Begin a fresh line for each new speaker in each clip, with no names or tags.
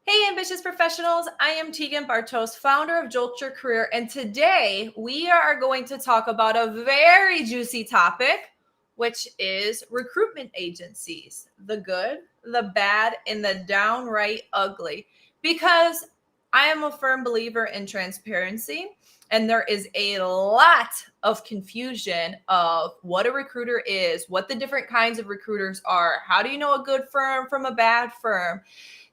Hey, ambitious professionals. I am Tegan Bartos, founder of Jolt Your Career. And today we are going to talk about a very juicy topic, which is recruitment agencies, the good, the bad, and the downright ugly. Because I am a firm believer in transparency, and there is a lot of confusion of what a recruiter is, what the different kinds of recruiters are. How do you know a good firm from a bad firm?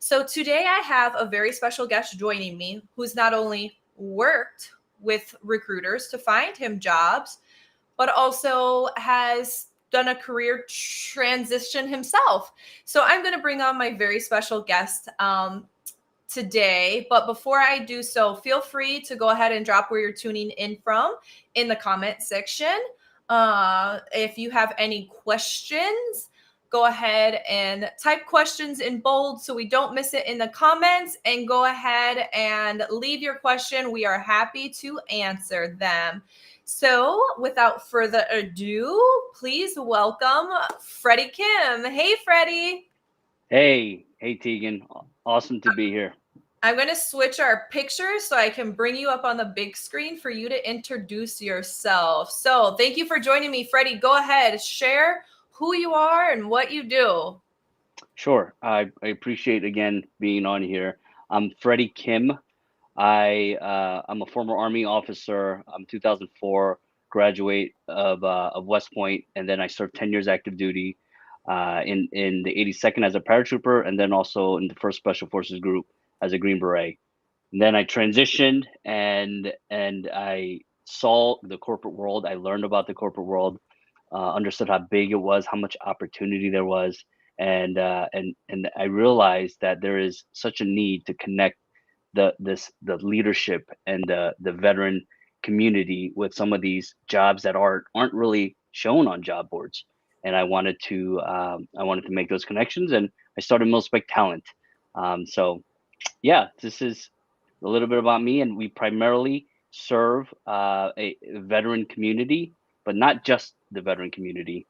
So today I have a very special guest joining me who's not only worked with recruiters to find him jobs, but also has done a career transition himself. So I'm going to bring on my very special guest today. But before I do so, feel free to go ahead and drop where you're tuning in from in the comment section. If you have any questions, go ahead and type questions in bold so we don't miss it in the comments, and go ahead and leave your question. We are happy to answer them. So without further ado, please welcome Freddie Kim. Hey, Freddie.
Hey, Tegan. Awesome to be here.
I'm going to switch our pictures so I can bring you up on the big screen for you to introduce yourself. So thank you for joining me, Freddie. Go ahead, share who you are and what you do.
Sure. I appreciate again being on here. I'm Freddie Kim. I'm a former Army officer. I'm 2004 graduate of West Point, and then I served 10 years active duty in the 82nd as a paratrooper, and then also in the First Special Forces Group as a Green Beret. And then I transitioned and I saw the corporate world. I learned about the corporate world, understood how big it was, how much opportunity there was, and I realized that there is such a need to connect the leadership and the veteran community with some of these jobs that aren't really shown on job boards. And I wanted to make those connections, and I started MilSpec Talent. So yeah, this is a little bit about me, and we primarily serve a veteran community, but not just the veteran community.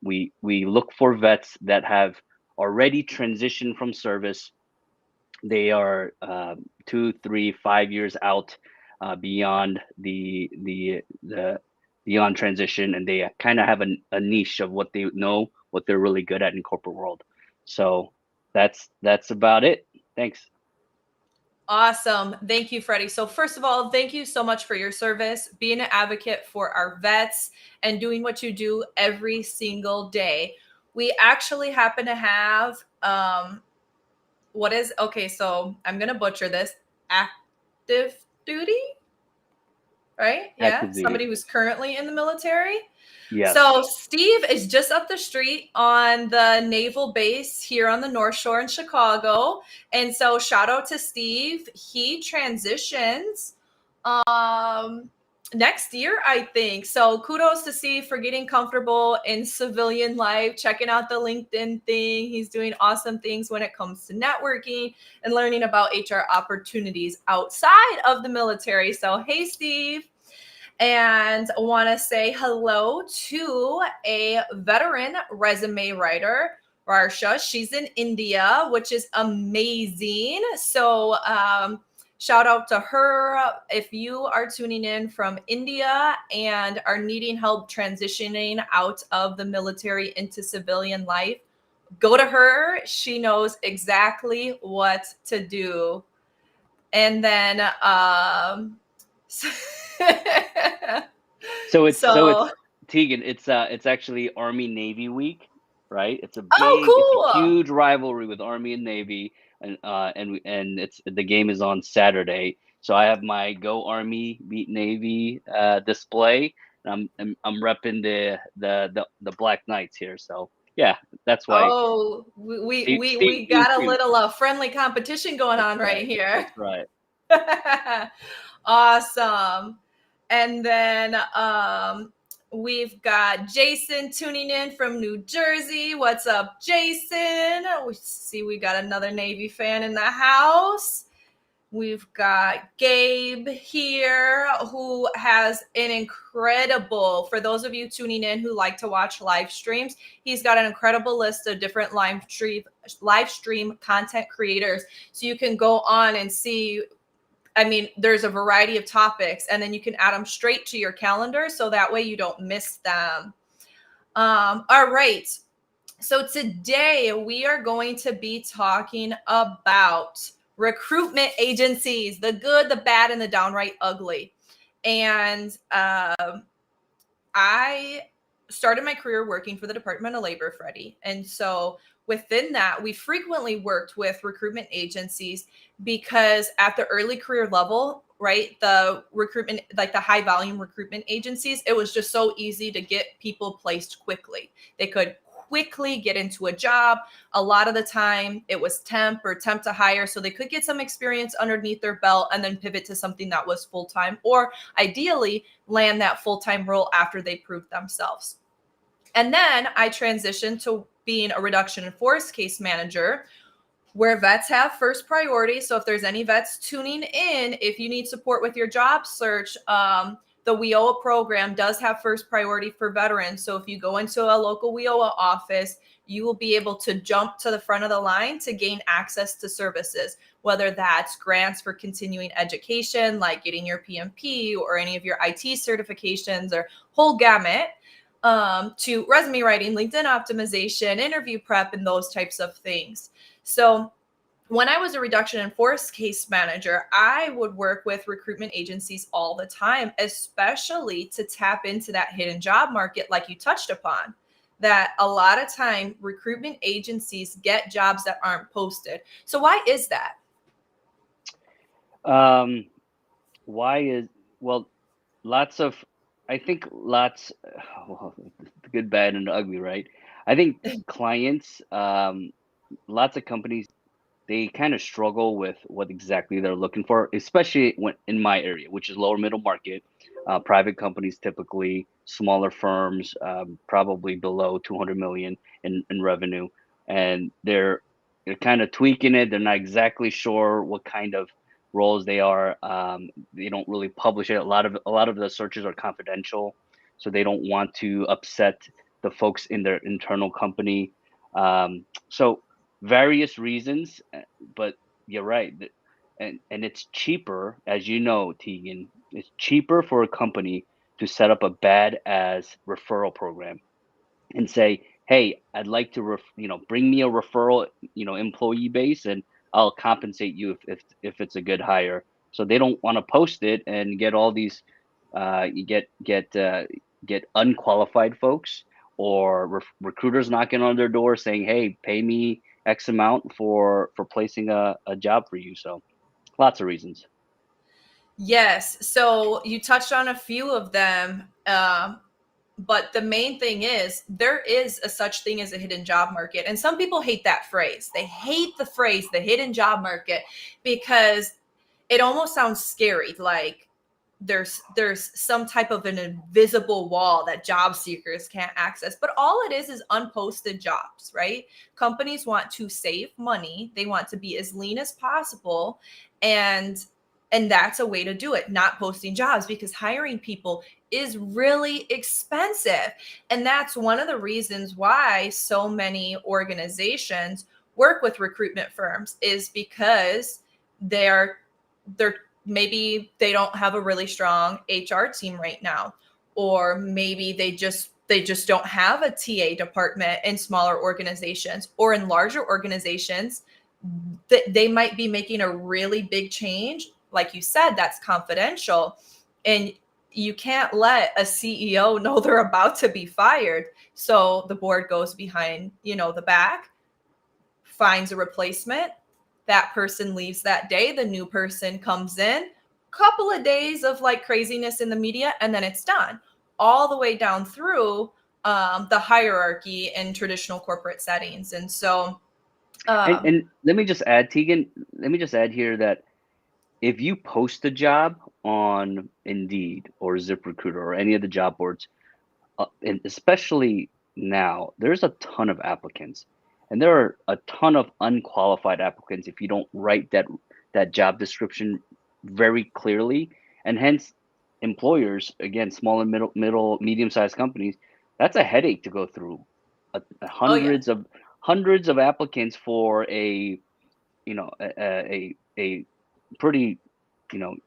We look for vets that have already transitioned from service. They are 2, 3, 5 years out beyond the beyond transition, and they kind of have a niche of what they know, what they're really good at in corporate world. So that's about it. Thanks.
Awesome. Thank you, Freddie. So first of all, thank you so much for your service, being an advocate for our vets and doing what you do every single day. We actually happen to have so I'm going to butcher this, active duty, right? Yeah,
Active
somebody
duty.
who's currently in the military.
Yes.
So Steve is just up the street on the naval base here on the North Shore in Chicago. And so shout out to Steve. He transitions next year, I think. So kudos to Steve for getting comfortable in civilian life, checking out the LinkedIn thing. He's doing awesome things when it comes to networking and learning about HR opportunities outside of the military. So hey, Steve. And I want to say hello to a veteran resume writer, Varsha. She's in India, which is amazing. So, shout out to her. If you are tuning in from India and are needing help transitioning out of the military into civilian life, go to her. She knows exactly what to do. And then,
So it's
so,
Tegan. It's actually Army Navy week, right? It's a
oh,
huge rivalry with Army and Navy, and it's the game is on Saturday. So I have my Go Army Beat Navy display. And I'm repping the Black Knights here. So yeah, that's why
Oh,
Steve
we
Team
got a
Team.
little friendly competition going
That's
on right
right.
here.
That's right.
Awesome. And then we've got Jason tuning in from New Jersey. What's up, Jason? We see we got another Navy fan in the house. We've got Gabe here, who has an incredible, for those of you tuning in who like to watch live streams, he's got an incredible list of different live stream content creators. So you can go on and see, I mean, there's a variety of topics, and then you can add them straight to your calendar. So that way you don't miss them. All right. So today we are going to be talking about recruitment agencies, the good, the bad, and the downright ugly. And I started my career working for the Department of Labor, Freddie. And so within that, we frequently worked with recruitment agencies because at the early career level, right, the recruitment, like the high volume recruitment agencies, it was just so easy to get people placed quickly. They could quickly get into a job. A lot of the time it was temp or temp to hire, so they could get some experience underneath their belt and then pivot to something that was full-time, or ideally land that full-time role after they proved themselves. And then I transitioned to being a reduction in force case manager, where vets have first priority. So if there's any vets tuning in, if you need support with your job search, the WIOA program does have first priority for veterans. So if you go into a local WIOA office, you will be able to jump to the front of the line to gain access to services, whether that's grants for continuing education, like getting your PMP or any of your IT certifications, or whole gamut, to resume writing, LinkedIn optimization, interview prep, and those types of things. So when I was a reduction in force case manager, I would work with recruitment agencies all the time, especially to tap into that hidden job market, like you touched upon, that a lot of time recruitment agencies get jobs that aren't posted. So why is that?
Why is, well, lots of, I think lots, well, the good, bad, and the ugly, right? I think clients, lots of companies, they kind of struggle with what exactly they're looking for, especially when in my area, which is lower middle market. Private companies, typically smaller firms, probably below 200 million in revenue, and they're kind of tweaking it. They're not exactly sure what kind of roles they are. They don't really publish it. A lot of the searches are confidential, so they don't want to upset the folks in their internal company. So various reasons, but you're right. And it's cheaper, as you know, Tegan. It's cheaper for a company to set up a bad as referral program and say, "Hey, I'd like to, bring me a referral, employee base, and I'll compensate you if it's a good hire." So they don't want to post it and get all these, you get unqualified folks, or recruiters knocking on their door saying, "Hey, pay me X amount for placing a job for you." So lots of reasons.
Yes. So you touched on a few of them. But the main thing is there is a such thing as a hidden job market. And some people hate that phrase. They hate the phrase, the hidden job market, because it almost sounds scary. Like there's some type of an invisible wall that job seekers can't access. But all it is unposted jobs, right? Companies want to save money. They want to be as lean as possible. And that's a way to do it, not posting jobs, because hiring people is really expensive. And that's one of the reasons why so many organizations work with recruitment firms, is because they're maybe they don't have a really strong HR team right now, or maybe they just don't have a TA department in smaller organizations, or in larger organizations that they might be making a really big change, like you said, that's confidential, and you can't let a CEO know they're about to be fired. So the board goes behind, the back, finds a replacement. That person leaves that day. The new person comes in, couple of days of like craziness in the media, and then it's done. All the way down through the hierarchy in traditional corporate settings. And so,
And let me just add, Tegan, let me just add here that if you post a job on Indeed or ZipRecruiter or any of the job boards, and especially now, there's a ton of applicants, and there are a ton of unqualified applicants if you don't write that that job description very clearly, and hence employers, again, small and medium-sized companies, that's a headache to go through.
Oh yeah.
Hundreds of applicants for a a pretty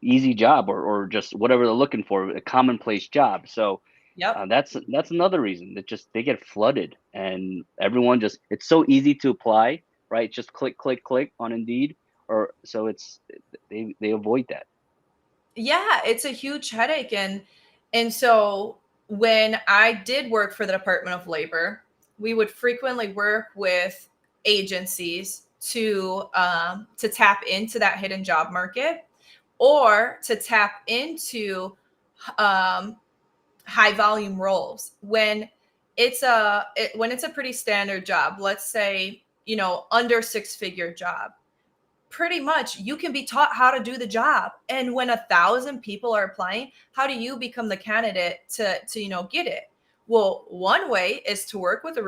easy job, or just whatever they're looking for, a commonplace job. So
Yep.
that's another reason that just they get flooded, and everyone just, it's so easy to apply, right? Just click click click on Indeed, or so it's they avoid that.
Yeah, it's a huge headache. And so when I did work for the Department of Labor, we would frequently work with agencies to tap into that hidden job market, or to tap into um, high volume roles when it's a pretty standard job. Let's say, under six-figure job, pretty much you can be taught how to do the job. And when 1,000 people are applying, how do you become the candidate to get it? Well, one way is to work with a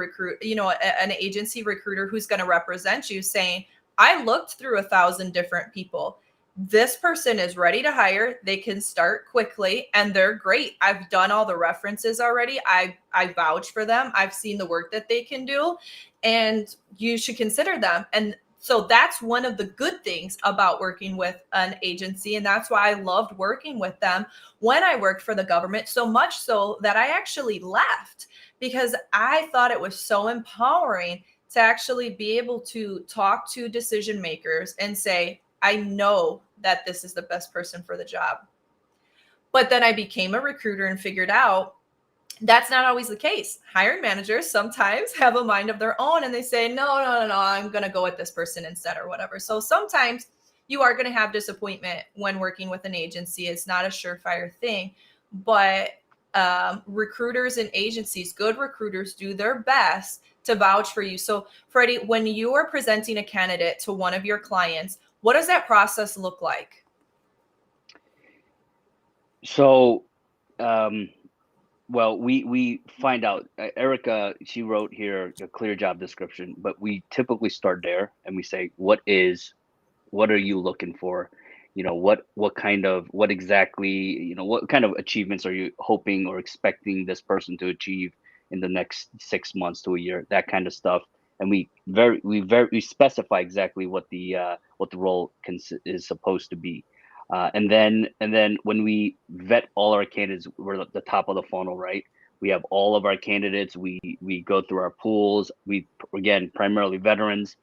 an agency recruiter who's going to represent you, saying, I looked through 1,000 different people. This person is ready to hire. They can start quickly and they're great. I've done all the references already. I vouch for them. I've seen the work that they can do, and you should consider them. And so that's one of the good things about working with an agency. And that's why I loved working with them when I worked for the government, so much so that I actually left, because I thought it was so empowering to actually be able to talk to decision makers and say, I know that this is the best person for the job. But then I became a recruiter and figured out that's not always the case. Hiring managers sometimes have a mind of their own and they say, no, no, no, no, I'm going to go with this person instead, or whatever. So sometimes you are going to have disappointment when working with an agency. It's not a surefire thing. But recruiters and agencies, good recruiters, do their best to vouch for you. So, Freddie, when you are presenting a candidate to one of your clients, what does that process look like?
So, well, we find out. Erica, she wrote here a clear job description, but we typically start there and we say, what are you looking for? What exactly, what kind of achievements are you hoping or expecting this person to achieve in the next 6 months to a year, that kind of stuff. And we specify exactly what the role is supposed to be. And then when we vet all our candidates, we're at the top of the funnel, right? We have all of our candidates. We go through our pools. We, again, primarily veterans.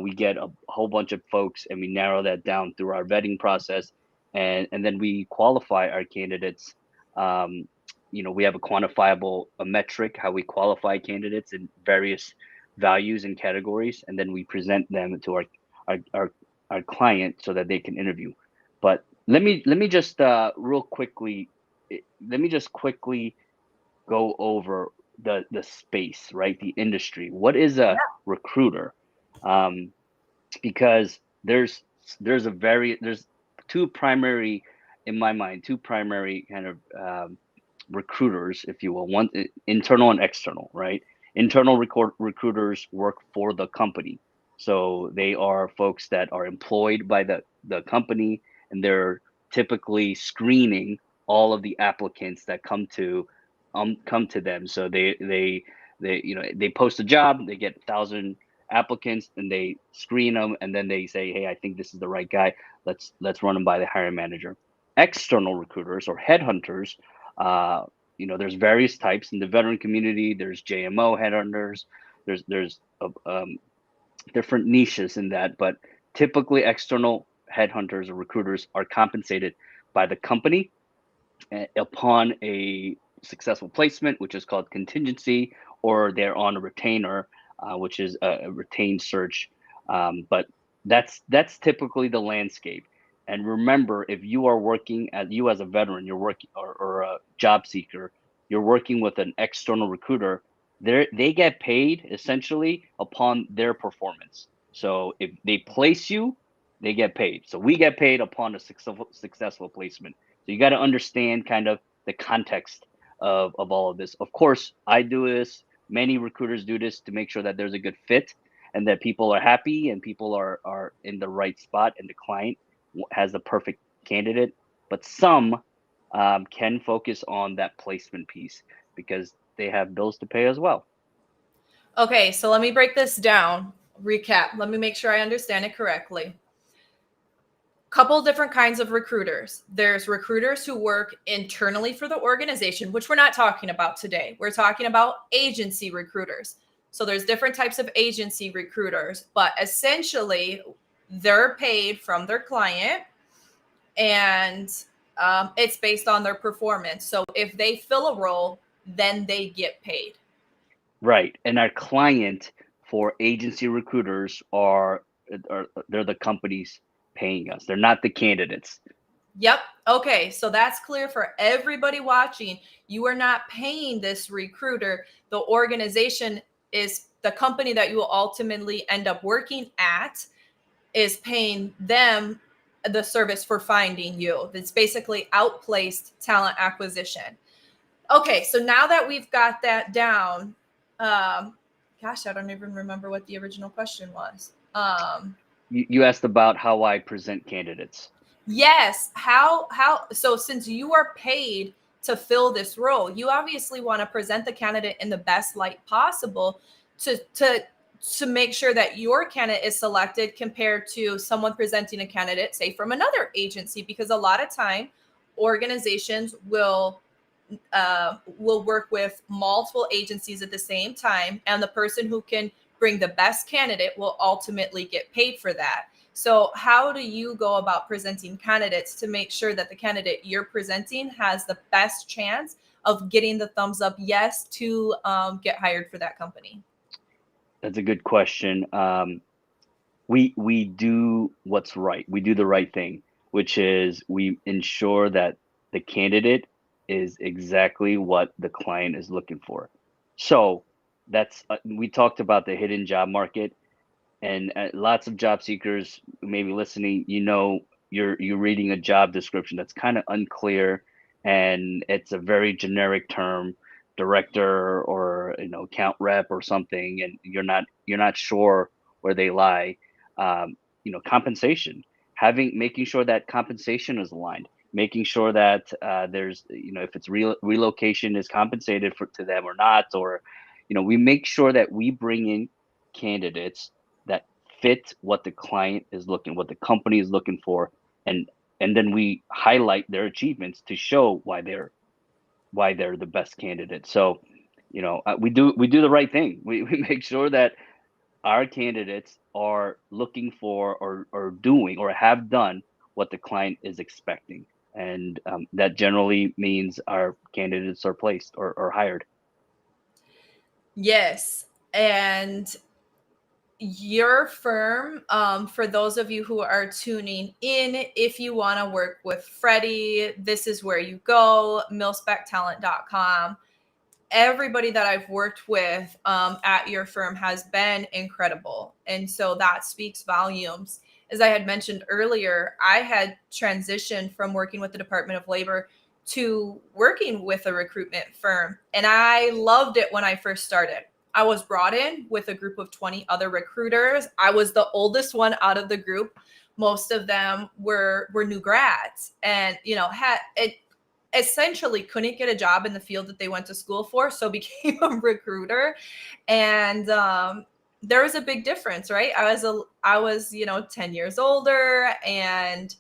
We get a whole bunch of folks, and we narrow that down through our vetting process, and then we qualify our candidates. We have a quantifiable a metric how we qualify candidates in various values and categories, and then we present them to our our client so that they can interview. But let me just real quickly let me just quickly go over the space, right? The industry. What is a recruiter? Um, because there's two primary, in my mind, two primary kind of recruiters, if you will. One, internal and external, right? Internal recruiters work for the company, so they are folks that are employed by the company, and they're typically screening all of the applicants that come to them. So they post a job, they get 1,000 applicants, and they screen them, and then they say, hey, I think this is the right guy. Let's run them by the hiring manager. External recruiters or headhunters, there's various types in the veteran community. There's JMO headhunters. There's different niches in that, but typically external headhunters or recruiters are compensated by the company upon a successful placement, which is called contingency, or they're on a retainer, which is a retained search. But that's typically the landscape. And remember, if you are working as a veteran, you're working, or a job seeker, you're working with an external recruiter. They get paid essentially upon their performance. So if they place you, they get paid. So we get paid upon a successful placement. So you got to understand kind of the context of all of this. Of course, I do this. Many recruiters do this to make sure that there's a good fit. and that people are happy and people are in the right spot and the client has the perfect candidate. But some can focus on that placement piece because they have bills to pay as well.
Okay, so let me break this down. Recap. Let me make sure I understand it correctly. Couple different kinds of recruiters. There's recruiters who work internally for the organization, which we're not talking about today. We're talking about agency recruiters. So there's different types of agency recruiters, but essentially they're paid from their client, and it's based on their performance. So if they fill a role, then they get paid.
Right. And our client for agency recruiters are they're the companies paying us. They're not the candidates.
Yep. Okay. So that's clear for everybody watching. You are not paying this recruiter. The organization is the company that you will ultimately end up working at is paying them the service for finding you. It's basically outplaced talent acquisition. Okay. So now that we've got that down, gosh, I don't even remember what the original question was.
You asked about how I present candidates.
Yes. So since you are paid to fill this role, you obviously want to present the candidate in the best light possible to make sure that your candidate is selected compared to someone presenting a candidate, say from another agency, because a lot of time organizations will work with multiple agencies at the same time, and the person who can bring the best candidate will ultimately get paid for that. So how do you go about presenting candidates to make sure that the candidate you're presenting has the best chance of getting the thumbs up yes to get hired for that company?
That's a good question. We do what's right. We do the right thing, which is we ensure that the candidate is exactly what the client is looking for. So that's we talked about the hidden job market, and lots of job seekers who may be listening. You're reading a job description that's kind of unclear, and it's a very generic term, director or account rep or something, and you're not sure where they lie. Compensation, making sure that compensation is aligned, making sure that there's if it's relocation is compensated to them or not, or we make sure that we bring in candidates that fit what the client is what the company is looking for, and then we highlight their achievements to show why they're the best candidate. So we do the right thing. We make sure that our candidates are looking for or doing or have done what the client is expecting, and that generally means our candidates are placed or hired.
Yes. And your firm, for those of you who are tuning in, if you want to work with Freddie, this is where you go, MilSpecTalent.com. Everybody that I've worked with at your firm has been incredible. And so that speaks volumes. As I had mentioned earlier, I had transitioned from working with the Department of Labor to working with a recruitment firm. And I loved it when I first started. I was brought in with a group of 20 other recruiters. I was the oldest one out of the group. Most of them were new grads, and had it essentially couldn't get a job in the field that they went to school for, so became a recruiter. And there was a big difference, right? I was 10 years older, and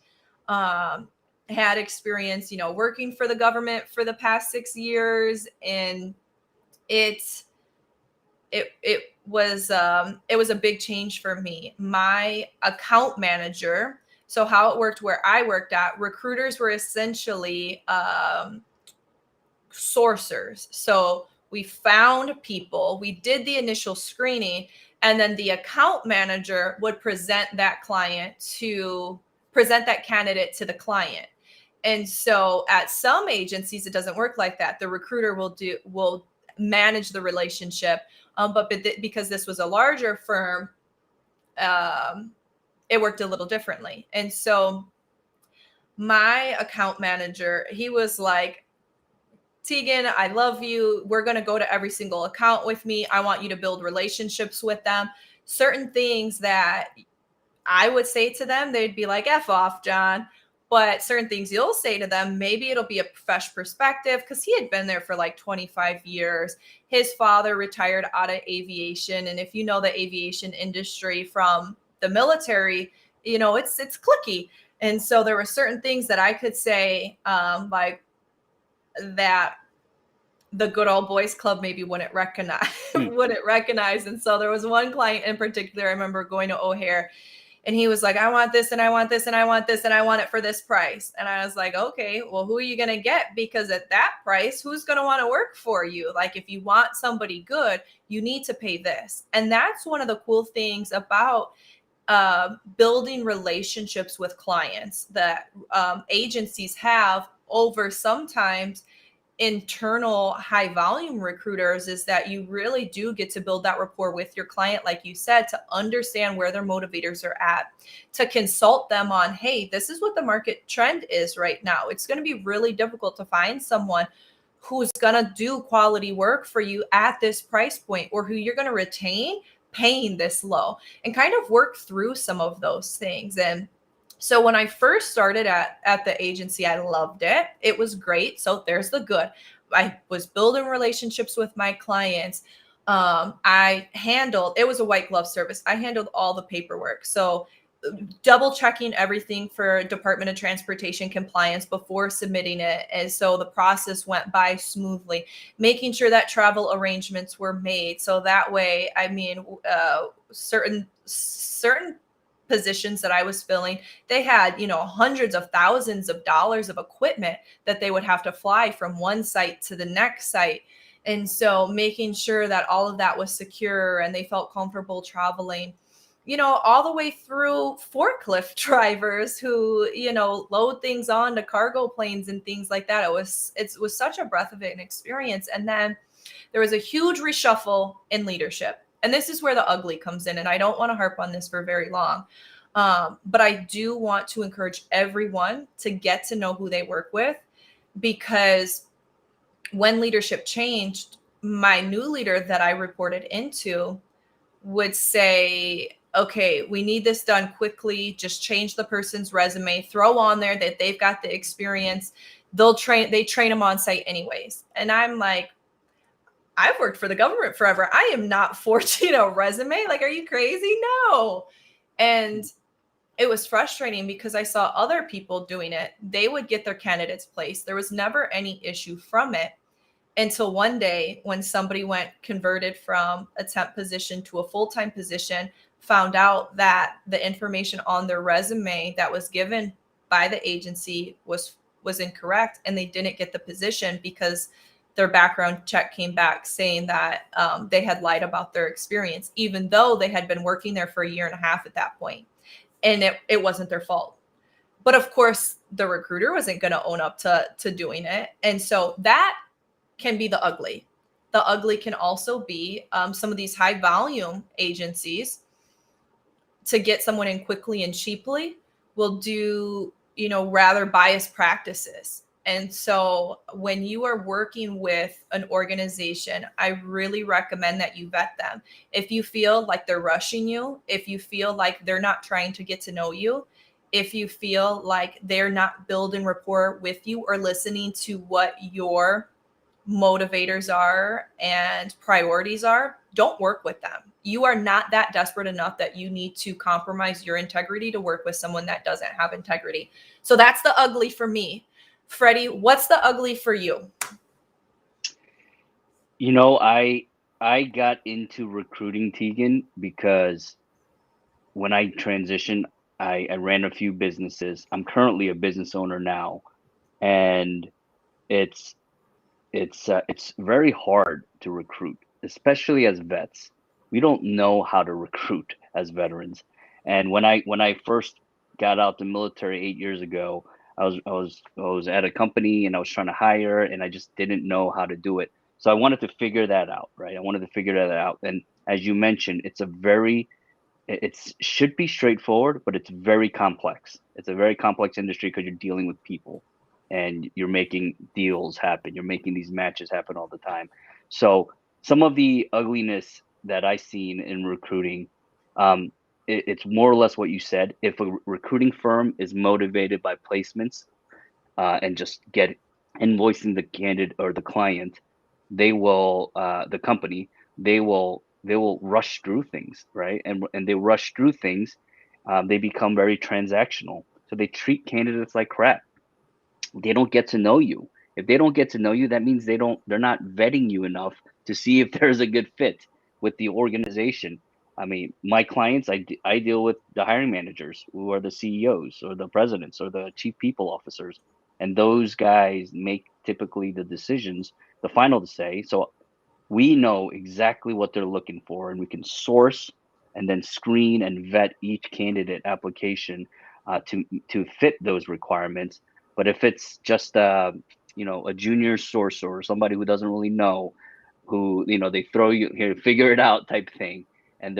had experience working for the government for the past 6 years, and it was a big change for me. My account manager, so how it worked where I worked at, recruiters were essentially sourcers. So we found people, we did the initial screening, and then the account manager would present that candidate to the client. And so at some agencies, it doesn't work like that. The recruiter will manage the relationship. But because this was a larger firm, it worked a little differently. And so my account manager, he was like, Tegan, I love you. We're going to go to every single account with me. I want you to build relationships with them. certain things that I would say to them, they'd be like, F off, John. But certain things you'll say to them, maybe it'll be a fresh perspective, because he had been there for like 25 years. His father retired out of aviation. And if you know the aviation industry from the military, you know, it's clicky. And so there were certain things that I could say, like that the good old boys club maybe wouldn't recognize. Wouldn't recognize. And so there was one client in particular, I remember going to O'Hare, and he was like, I want this and I want this and I want this and I want it for this price. And I was like, okay, well, who are you going to get? Because at that price, who's going to want to work for you? Like, if you want somebody good, you need to pay this. And that's one of the cool things about building relationships with clients that agencies have over sometimes internal high volume recruiters, is that you really do get to build that rapport with your client, like you said, to understand where their motivators are at, to consult them on, hey, this is what the market trend is right now. It's going to be really difficult to find someone who's going to do quality work for you at this price point, or who you're going to retain paying this low, and kind of work through some of those things. And so when I first started at the agency, I loved it. It was great. So there's the good. I was building relationships with my clients. It was a white glove service. I handled all the paperwork. So double checking everything for Department of Transportation compliance before submitting it. And so the process went by smoothly, making sure that travel arrangements were made. So that way, I mean, certain positions that I was filling, they had, you know, hundreds of thousands of dollars of equipment that they would have to fly from one site to the next site. And so making sure that all of that was secure and they felt comfortable traveling, you know, all the way through forklift drivers who, you know, load things onto cargo planes and things like that. It was such a breath of an experience. And then there was a huge reshuffle in leadership. And this is where the ugly comes in. And I don't want to harp on this for very long. But I do want to encourage everyone to get to know who they work with, because when leadership changed, my new leader that I reported into would say, okay, we need this done quickly. Just change the person's resume, throw on there that they've got the experience. They train them on site anyways. And I'm like, I've worked for the government forever. I am not forging a resume. Like, are you crazy? No. And it was frustrating because I saw other people doing it. They would get their candidates placed. There was never any issue from it until one day when somebody went converted from a temp position to a full-time position, found out that the information on their resume that was given by the agency was incorrect, and they didn't get the position because their background check came back saying that they had lied about their experience, even though they had been working there for a year and a half at that point. And it wasn't their fault. But of course, the recruiter wasn't going to own up to doing it. And so that can be the ugly. The ugly can also be some of these high volume agencies, to get someone in quickly and cheaply, will do, you know, rather biased practices. And so when you are working with an organization, I really recommend that you vet them. If you feel like they're rushing you, if you feel like they're not trying to get to know you, if you feel like they're not building rapport with you or listening to what your motivators are and priorities are, don't work with them. You are not that desperate enough that you need to compromise your integrity to work with someone that doesn't have integrity. So that's the ugly for me. Freddie, what's the ugly for you?
You know, I got into recruiting, Tegan, because when I transitioned, I ran a few businesses. I'm currently a business owner now, and it's very hard to recruit, especially as vets. We don't know how to recruit as veterans. And when I first got out the military 8 years ago, I was at a company and I was trying to hire, and I just didn't know how to do it. So I wanted to figure that out, right? I wanted to figure that out. And as you mentioned, it should be straightforward, but it's very complex. It's a very complex industry because you're dealing with people and you're making deals happen. You're making these matches happen all the time. So some of the ugliness that I seen in recruiting It's more or less what you said. If a recruiting firm is motivated by placements and just get invoicing the candidate or the client, they will the company they will rush through things, right? And they rush through things. They become very transactional, so they treat candidates like crap. They don't get to know you. If they don't get to know you, that means they're not vetting you enough to see if there's a good fit with the organization. I mean, my clients, I deal with the hiring managers who are the CEOs or the presidents or the chief people officers, and those guys make typically the decisions, the final say. So we know exactly what they're looking for, and we can source and then screen and vet each candidate application to fit those requirements. But if it's just a junior sourcer or somebody who doesn't really know, who they throw you here, figure it out type thing, and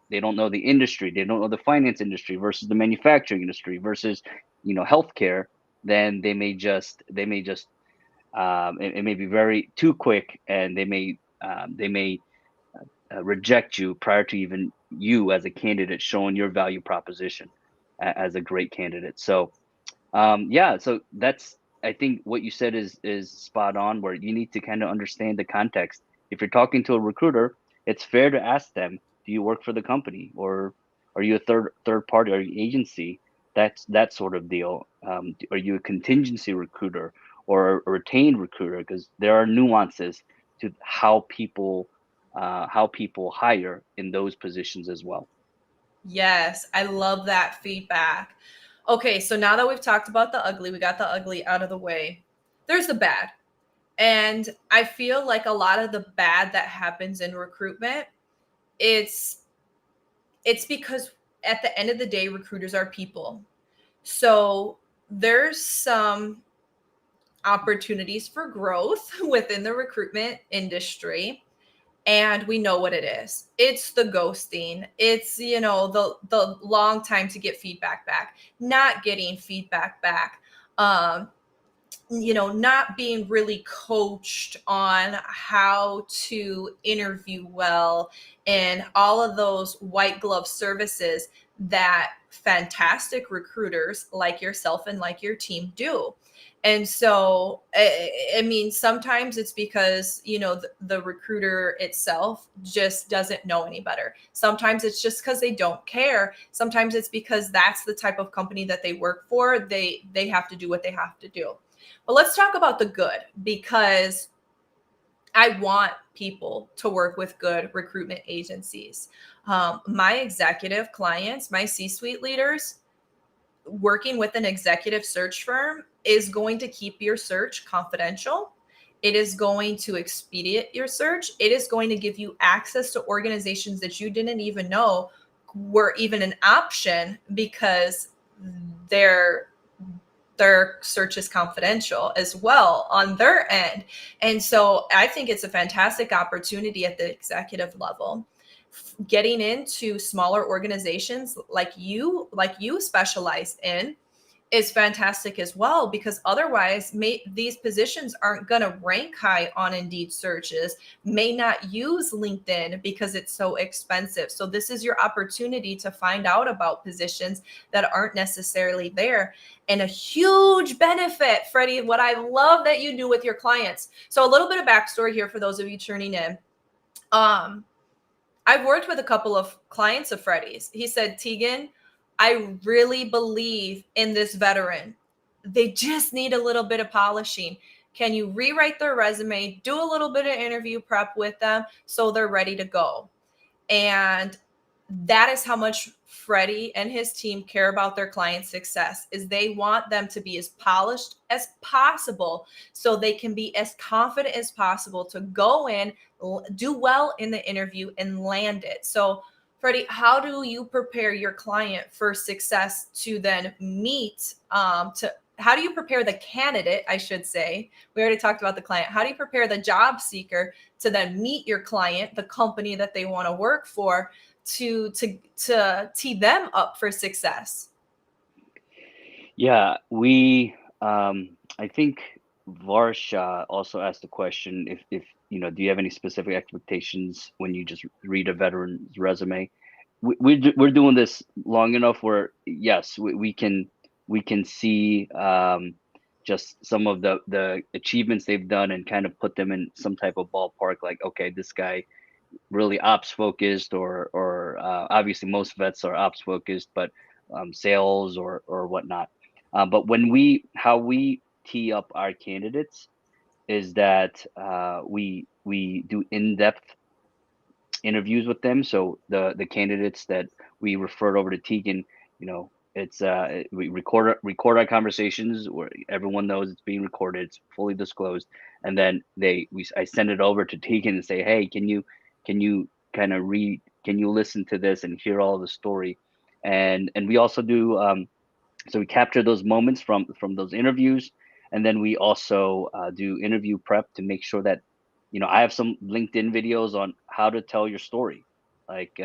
they don't know the industry, they don't know the finance industry versus the manufacturing industry versus healthcare, then it may be very too quick, and they may reject you prior to even you as a candidate showing your value proposition as a great candidate. So yeah, so that's I think what you said is spot on, where you need to kind of understand the context. If you're talking to a recruiter, it's fair to ask them, do you work for the company, or are you a third party, or agency? That's that sort of deal. Are you a contingency recruiter or a retained recruiter? Because there are nuances to how people hire in those positions as well.
Yes, I love that feedback. Okay, so now that we've talked about the ugly, we got the ugly out of the way. There's the bad. And I feel like a lot of the bad that happens in recruitment, it's it's because at the end of the day, recruiters are people. So there's some opportunities for growth within the recruitment industry, and we know what it is. It's the ghosting. It's the long time to get feedback back, not getting feedback back, um not being really coached on how to interview well, and all of those white glove services that fantastic recruiters like yourself and like your team do. And so, I mean, sometimes it's because, the recruiter itself just doesn't know any better. Sometimes it's just because they don't care. Sometimes it's because that's the type of company that they work for. They have to do what they have to do. But let's talk about the good, because I want people to work with good recruitment agencies. My executive clients, my C-suite leaders, working with an executive search firm is going to keep your search confidential. It is going to expedite your search. It is going to give you access to organizations that you didn't even know were even an option, because they're their search is confidential as well on their end. And so I think it's a fantastic opportunity at the executive level. Getting into smaller organizations like you specialize in is fantastic as well, because otherwise these positions aren't going to rank high on Indeed searches, may not use LinkedIn because it's so expensive. So this is your opportunity to find out about positions that aren't necessarily there. And a huge benefit, Freddie, what I love that you do with your clients. So a little bit of backstory here for those of you tuning in. I've worked with a couple of clients of Freddie's. He said, Tegan, I really believe in this veteran. They just need a little bit of polishing. Can you rewrite their resume, do a little bit of interview prep with them so they're ready to go? And that is how much Freddie and his team care about their client's success, is they want them to be as polished as possible so they can be as confident as possible to go in, do well in the interview, and land it. So Freddie, how do you prepare your client for success to then meet to how do you prepare the candidate, I should say? We already talked about the client. How do you prepare the job seeker to then meet your client, the company that they want to work for, to tee them up for success?
Yeah, I think Varsha also asked the question, if do you have any specific expectations when you just read a veteran's resume? we're doing this long enough where yes, we can see just some of the achievements they've done and kind of put them in some type of ballpark. Like, okay, this guy really ops focused, or obviously most vets are ops focused, but sales or whatnot. But how we tee up our candidates is that we do in-depth interviews with them. So the candidates that we referred over to Tegan, it's we record our conversations where everyone knows it's being recorded, it's fully disclosed, and then I send it over to Tegan and say, hey, can you kind of read, can you listen to this and hear all the story, and we also do so we capture those moments from those interviews, and then we also do interview prep to make sure that I have some LinkedIn videos on how to tell your story, like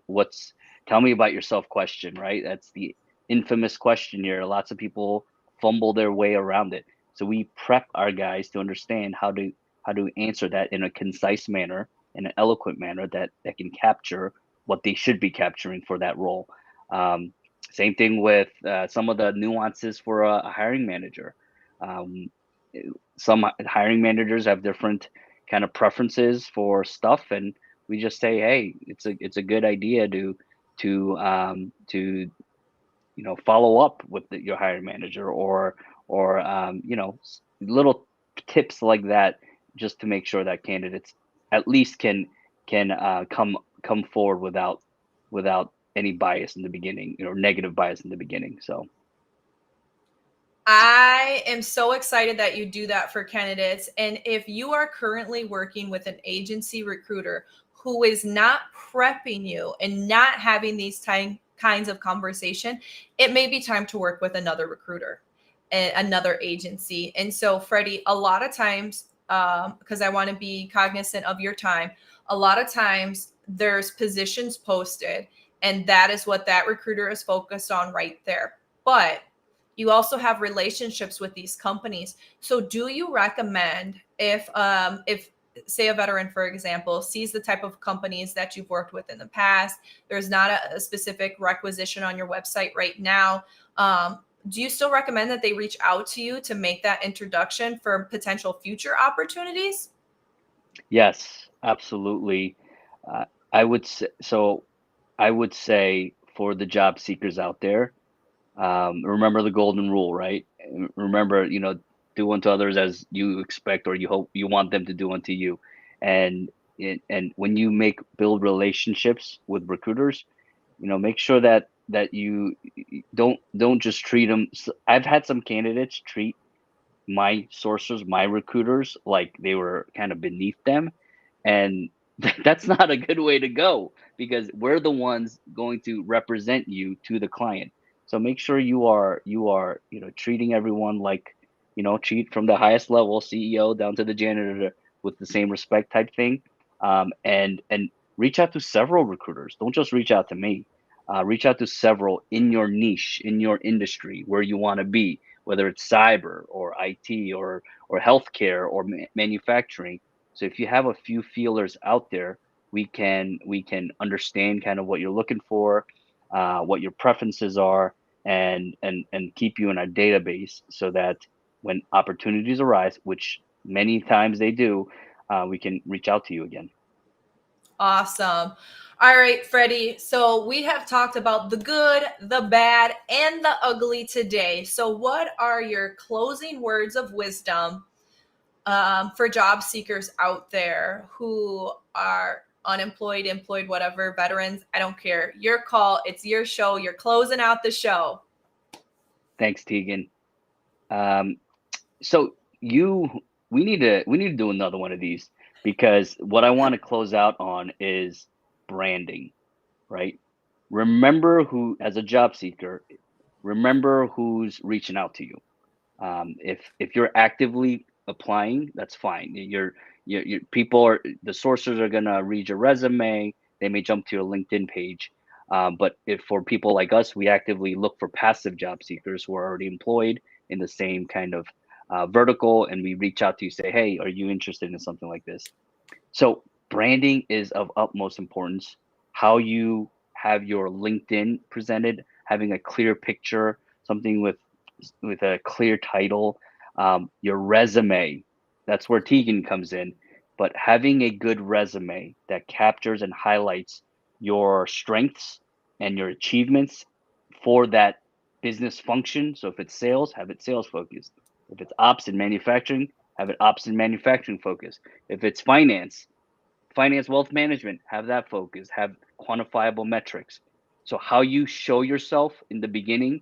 what's tell me about yourself question, right? That's the infamous question here. Lots of people fumble their way around it, so we prep our guys to understand how to answer that in a concise manner, in an eloquent manner that can capture what they should be capturing for that role. um, Same thing with some of the nuances for a hiring manager. Um, some hiring managers have different kind of preferences for stuff, and we just say, hey, it's a good idea to follow up with your hiring manager, or little tips like that, just to make sure that candidates at least can come forward without any bias in the beginning, negative bias in the beginning. So
I am so excited that you do that for candidates. And if you are currently working with an agency recruiter who is not prepping you and not having these kinds of conversation, it may be time to work with another recruiter and another agency. And so, Freddie, a lot of times, because I want to be cognizant of your time, a lot of times there's positions posted, and that is what that recruiter is focused on right there. But you also have relationships with these companies. So do you recommend, if say a veteran, for example, sees the type of companies that you've worked with in the past, there's not a specific requisition on your website right now, do you still recommend that they reach out to you to make that introduction for potential future opportunities?
yes, absolutely. uh, I would say for the job seekers out there, remember the golden rule, right? Remember, do unto others as you expect or you hope you want them to do unto you. And when you build relationships with recruiters, make sure that you don't just treat them. I've had some candidates treat my sourcers, my recruiters, like they were kind of beneath them, and that's not a good way to go, because we're the ones going to represent you to the client. So make sure you are treating everyone like, treat from the highest level, CEO down to the janitor, with the same respect type thing. And reach out to several recruiters. Don't just reach out to me. Reach out to several in your niche, in your industry where you want to be, whether it's cyber or IT or healthcare or manufacturing. So if you have a few feelers out there, we can understand kind of what you're looking for, what your preferences are, and keep you in our database, so that when opportunities arise, which many times they do, we can reach out to you again.
Awesome. All right, Freddie. So we have talked about the good, the bad, and the ugly today. So, what are your closing words of wisdom for job seekers out there who are unemployed, employed, whatever, veterans? I don't care. Your call. It's your show. You're closing out the show.
Thanks, Tegan. Um, so you we need to do another one of these, because what I want to close out on is branding, right? Remember who, as a job seeker, remember who's reaching out to you. If you're actively applying, that's fine. Your people are the sources are gonna read your resume. They may jump to your LinkedIn page. But if for people like us, we actively look for passive job seekers who are already employed in the same kind of vertical, and we reach out to you, say, hey, are you interested in something like this? So branding is of utmost importance. How you have your LinkedIn presented, having a clear picture, something with a clear title, your resume. That's where Tegan comes in. But having a good resume that captures and highlights your strengths and your achievements for that business function. So if it's sales, have it sales focused. If it's ops and manufacturing, have it ops and manufacturing focused. If it's finance, wealth management, have that focus, have quantifiable metrics. So how you show yourself in the beginning,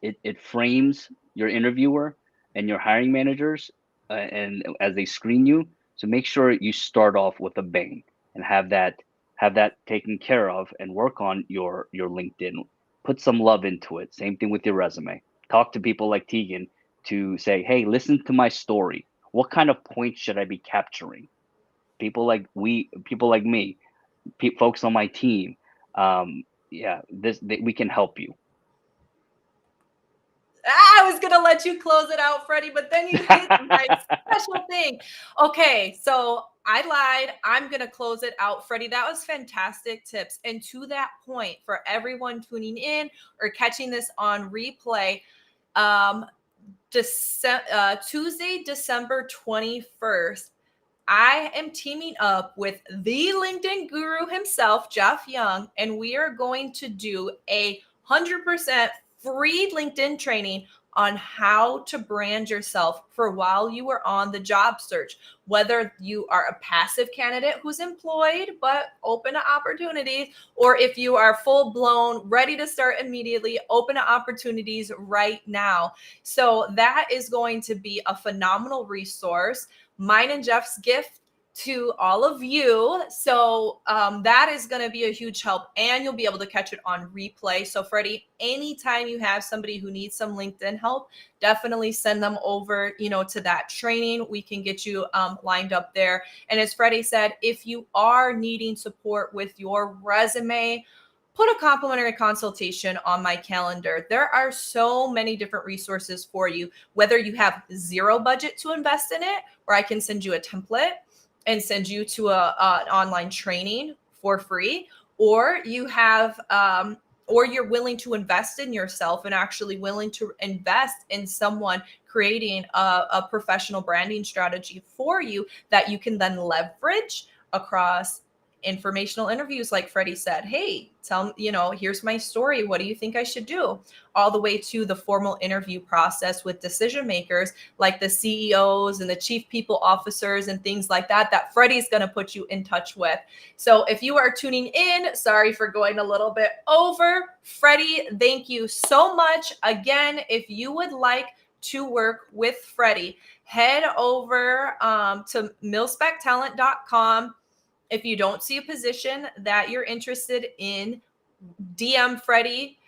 it frames your interviewer and your hiring managers and as they screen you. So make sure you start off with a bang and have that taken care of, and work on your LinkedIn. Put some love into it. Same thing with your resume. Talk to people like Tegan to say, hey, listen to my story. What kind of points should I be capturing? People like me, folks on my team. We can help you.
I was gonna let you close it out, Freddie, but then you hit my special thing. Okay, so I lied. I'm gonna close it out, Freddie. That was fantastic tips. And to that point, for everyone tuning in or catching this on replay, Tuesday, December 21st, I am teaming up with the LinkedIn guru himself, Jeff Young, and we are going to do a 100% free LinkedIn training on how to brand yourself for while you are on the job search. Whether you are a passive candidate who's employed but open to opportunities, or if you are full blown, ready to start immediately, open to opportunities right now. So that is going to be a phenomenal resource. Mine and Jeff's gift to all of you. So that is going to be a huge help, and you'll be able to catch it on replay. So Freddie, anytime you have somebody who needs some LinkedIn help, definitely send them over, to that training. We can get you lined up there. And as Freddie said, if you are needing support with your resume, put a complimentary consultation on my calendar. There are so many different resources for you, whether you have zero budget to invest in it, or I can send you a template and send you to an online training for free, or you have, or you're willing to invest in yourself and actually willing to invest in someone creating a professional branding strategy for you that you can then leverage across informational interviews. Like Freddie said, hey, here's my story. What do you think I should do? All the way to the formal interview process with decision makers like the CEOs and the chief people officers and things like that, that Freddie's going to put you in touch with. So if you are tuning in, sorry for going a little bit over. Freddie, thank you so much. Again, if you would like to work with Freddie, head over to MilSpecTalent.com. If you don't see a position that you're interested in, DM Freddie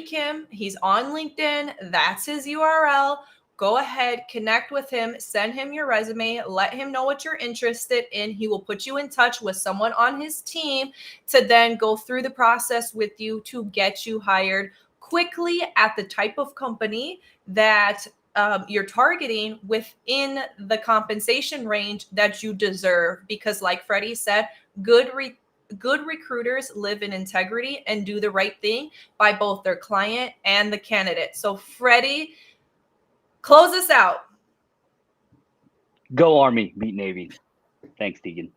Kim. He's on LinkedIn. That's his URL. Go ahead, connect with him, send him your resume, let him know what you're interested in. He will put you in touch with someone on his team to then go through the process with you to get you hired quickly at the type of company that you're targeting within the compensation range that you deserve. Because like Freddie said, good recruiters live in integrity and do the right thing by both their client and the candidate. So Freddie, close us out.
Go Army, beat Navy. Thanks, Tegan.